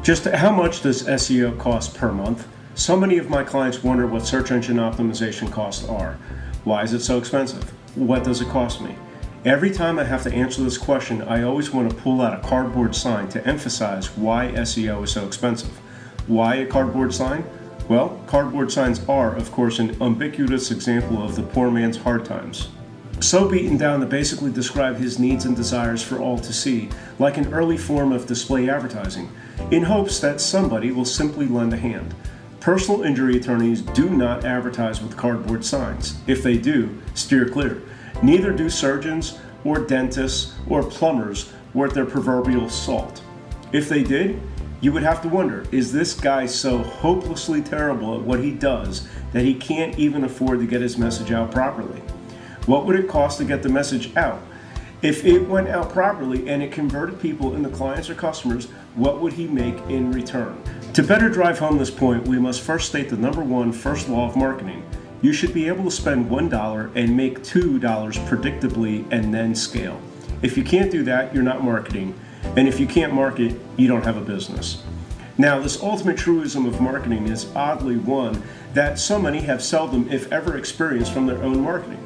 Just how much does SEO cost per month? So many of my clients wonder what search engine optimization costs are. Why is it so expensive? What does it cost me? Every time I have to answer this question, I always want to pull out a cardboard sign to emphasize why SEO is so expensive. Why a cardboard sign? Well, cardboard signs are, of course, an ubiquitous example of the poor man's hard times. So beaten down to basically describe his needs and desires for all to see, like an early form of display advertising, in hopes that somebody will simply lend a hand. Personal injury attorneys do not advertise with cardboard signs. If they do, steer clear. Neither do surgeons or dentists or plumbers worth their proverbial salt. If they did, you would have to wonder, is this guy so hopelessly terrible at what he does that he can't even afford to get his message out properly? What would it cost to get the message out? If it went out properly and it converted people into clients or customers, what would he make in return? To better drive home this point, we must first state the number one first law of marketing. You should be able to spend $1 and make $2 predictably and then scale. If you can't do that, you're not marketing. And if you can't market, you don't have a business. Now, this ultimate truism of marketing is oddly one that so many have seldom, if ever, experienced from their own marketing.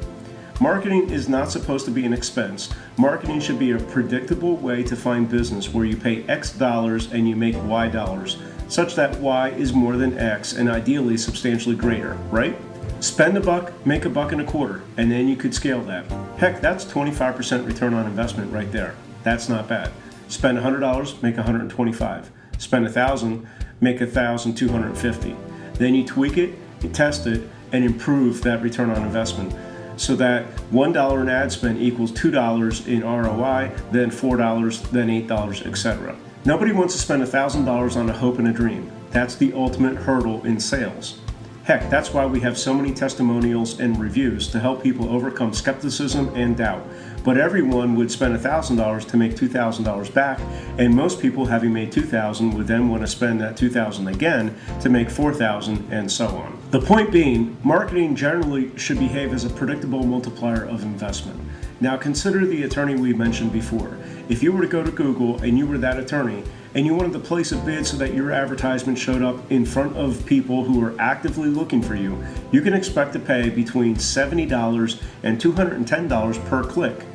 Marketing is not supposed to be an expense. Marketing should be a predictable way to find business where you pay X dollars and you make Y dollars, such that Y is more than X and ideally substantially greater, right? Spend a buck, make $1.25, and then you could scale that. Heck, that's 25% return on investment right there. That's not bad. Spend $100, make $125. Spend $1,000, make $1,250. Then you tweak it, you test it, and improve that return on investment, so that $1 in ad spend equals $2 in ROI, then $4, then $8, etc. Nobody wants to spend $1,000 on a hope and a dream. That's the ultimate hurdle in sales. Heck, that's why we have so many testimonials and reviews to help people overcome skepticism and doubt. But everyone would spend $1,000 to make $2,000 back, and most people, having made $2,000, would then want to spend that $2,000 again to make $4,000, and so on. The point being, marketing generally should behave as a predictable multiplier of investment. Now consider the attorney we mentioned before. If you were to go to Google and you were that attorney, and you wanted to place a bid so that your advertisement showed up in front of people who are actively looking for you, you can expect to pay between $70 and $210 per click.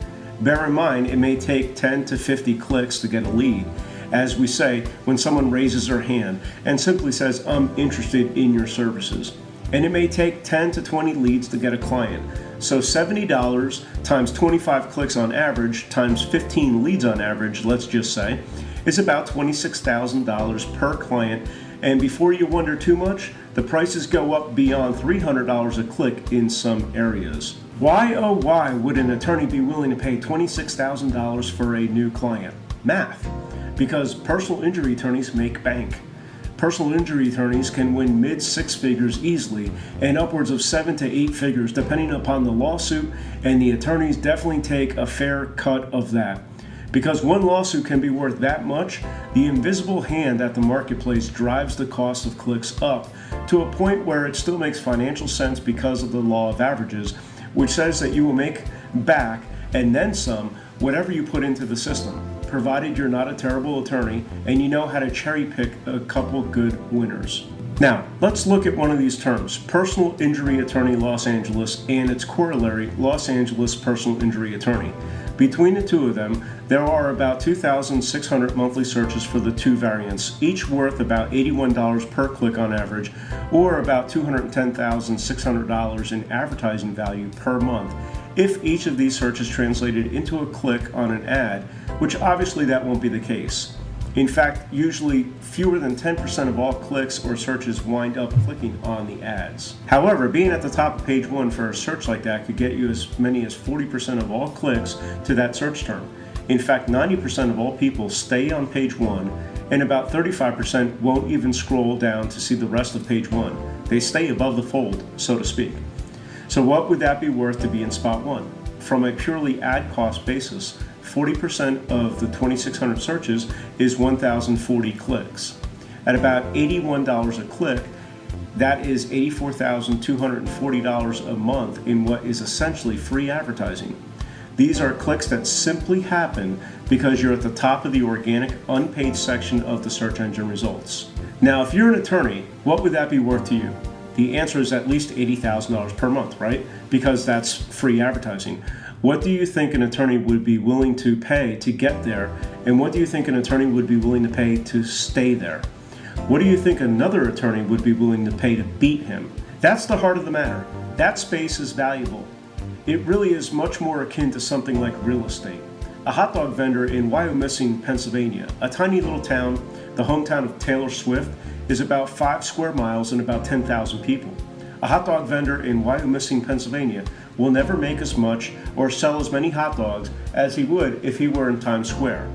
Bear in mind, it may take 10 to 50 clicks to get a lead. As we say, when someone raises their hand and simply says, "I'm interested in your services." And it may take 10 to 20 leads to get a client. So $70 times 25 clicks on average times 15 leads on average, let's just say, is about $26,000 per client. And before you wonder too much, the prices go up beyond $300 a click in some areas. Why, oh why, would an attorney be willing to pay $26,000 for a new client? Math. Because personal injury attorneys make bank. Personal injury attorneys can win mid-six figures easily and upwards of 7 to 8 figures depending upon the lawsuit, and the attorneys definitely take a fair cut of that. Because one lawsuit can be worth that much, the invisible hand at the marketplace drives the cost of clicks up to a point where it still makes financial sense because of the law of averages, which says that you will make back and then some whatever you put into the system, provided you're not a terrible attorney and you know how to cherry pick a couple good winners. Now, let's look at one of these terms, Personal Injury Attorney Los Angeles and its corollary, Los Angeles Personal Injury Attorney. Between the two of them, there are about 2,600 monthly searches for the two variants, each worth about $81 per click on average, or about $210,600 in advertising value per month, if each of these searches translated into a click on an ad, which obviously that won't be the case. In fact, usually fewer than 10% of all clicks or searches wind up clicking on the ads. However, being at the top of page one for a search like that could get you as many as 40% of all clicks to that search term. In fact, 90% of all people stay on page one, and about 35% won't even scroll down to see the rest of page one. They stay above the fold, so to speak. So what would that be worth to be in spot one? From a purely ad cost basis, 40% of the 2,600 searches is 1,040 clicks. At about $81 a click, that is $84,240 a month in what is essentially free advertising. These are clicks that simply happen because you're at the top of the organic, unpaid section of the search engine results. Now, if you're an attorney, what would that be worth to you? The answer is at least $80,000 per month, right? Because that's free advertising. What do you think an attorney would be willing to pay to get there? And what do you think an attorney would be willing to pay to stay there? What do you think another attorney would be willing to pay to beat him? That's the heart of the matter. That space is valuable. It really is much more akin to something like real estate. A hot dog vendor in Wyomissing, Pennsylvania, a tiny little town, the hometown of Taylor Swift, is about 5 square miles and about 10,000 people. A hot dog vendor in Wyomissing, Pennsylvania will never make as much or sell as many hot dogs as he would if he were in Times Square.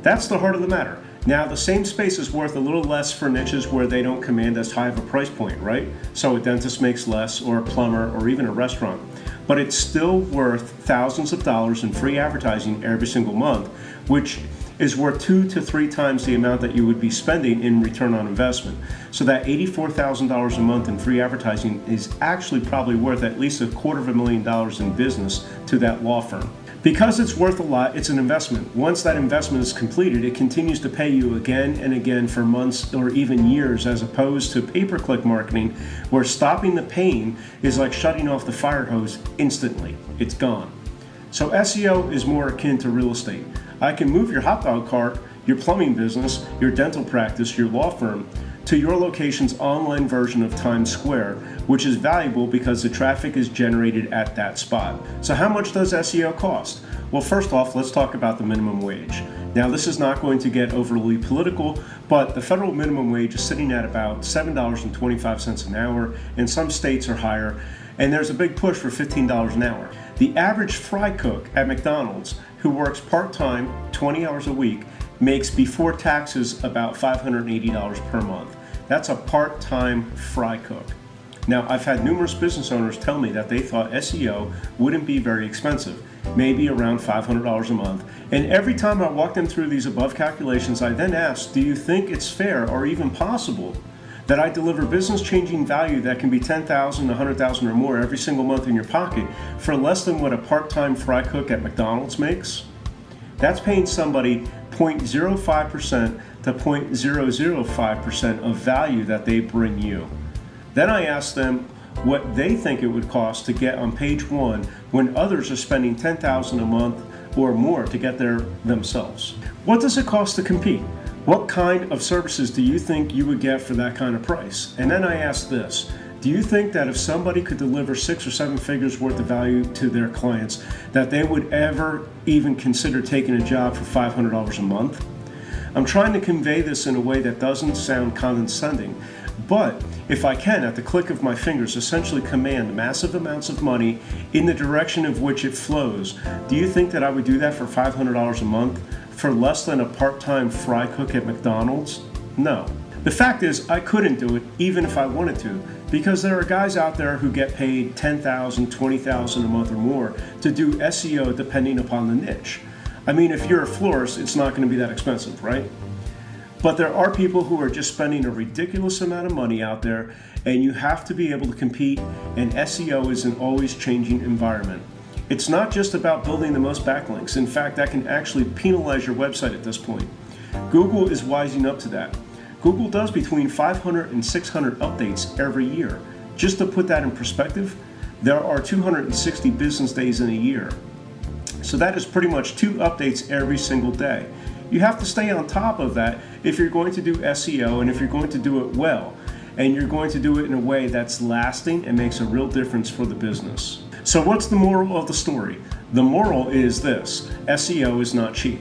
That's the heart of the matter. Now, the same space is worth a little less for niches where they don't command as high of a price point, right? So a dentist makes less, or a plumber, or even a restaurant. But it's still worth thousands of dollars in free advertising every single month, which is worth 2 to 3 times the amount that you would be spending in return on investment. So that $84,000 a month in free advertising is actually probably worth at least $250,000 in business to that law firm. Because it's worth a lot, it's an investment. Once that investment is completed, it continues to pay you again and again for months or even years, as opposed to pay-per-click marketing, where stopping the pain is like shutting off the fire hose instantly. It's gone. So SEO is more akin to real estate. I can move your hot dog cart, your plumbing business, your dental practice, your law firm, to your location's online version of Times Square, which is valuable because the traffic is generated at that spot. So how much does SEO cost? Well, first off, let's talk about the minimum wage. Now, this is not going to get overly political, but the federal minimum wage is sitting at about $7.25 an hour, and some states are higher, and there's a big push for $15 an hour. The average fry cook at McDonald's who works part-time, 20 hours a week, makes before taxes about $580 per month. That's a part-time fry cook. Now, I've had numerous business owners tell me that they thought SEO wouldn't be very expensive, maybe around $500 a month. And every time I walk them through these above calculations, I then ask, do you think it's fair or even possible that I deliver business-changing value that can be $10,000, $100,000 or more every single month in your pocket for less than what a part-time fry cook at McDonald's makes? That's paying somebody 0.05% to 0.005% of value that they bring you. Then I ask them what they think it would cost to get on page 1 when others are spending $10,000 a month or more to get there themselves. What does it cost to compete? What kind of services do you think you would get for that kind of price? And then I ask this, do you think that if somebody could deliver 6 or 7 figures worth of value to their clients, that they would ever even consider taking a job for $500 a month? I'm trying to convey this in a way that doesn't sound condescending, but if I can, at the click of my fingers, essentially command massive amounts of money in the direction of which it flows, do you think that I would do that for $500 a month for less than a part-time fry cook at McDonald's? No. The fact is, I couldn't do it even if I wanted to, because there are guys out there who get paid $10,000, $20,000 a month or more to do SEO depending upon the niche. I mean, if you're a florist, it's not going to be that expensive, right? But there are people who are just spending a ridiculous amount of money out there, and you have to be able to compete, and SEO is an always changing environment. It's not just about building the most backlinks. In fact, that can actually penalize your website at this point. Google is wising up to that. Google does between 500 and 600 updates every year. Just to put that in perspective, there are 260 business days in a year. So that is pretty much 2 updates every single day. You have to stay on top of that if you're going to do SEO and if you're going to do it well. And you're going to do it in a way that's lasting and makes a real difference for the business. So what's the moral of the story? The moral is this: SEO is not cheap.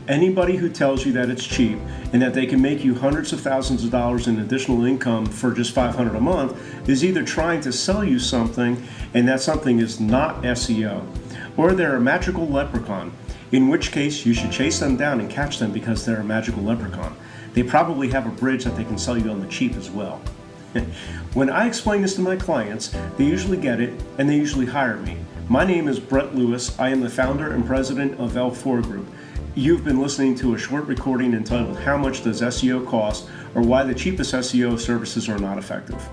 Anybody who tells you that it's cheap and that they can make you hundreds of thousands of dollars in additional income for just $500 a month is either trying to sell you something, and that something is not SEO, or they're a magical leprechaun, in which case you should chase them down and catch them because they're a magical leprechaun. They probably have a bridge that they can sell you on the cheap as well. When I explain this to my clients, they usually get it and they usually hire me. My name is Brett Lewis. I am the founder and president of L4 Group. You've been listening to a short recording entitled "How Much Does SEO Cost?" or Why the Cheapest SEO Services Are Not Effective.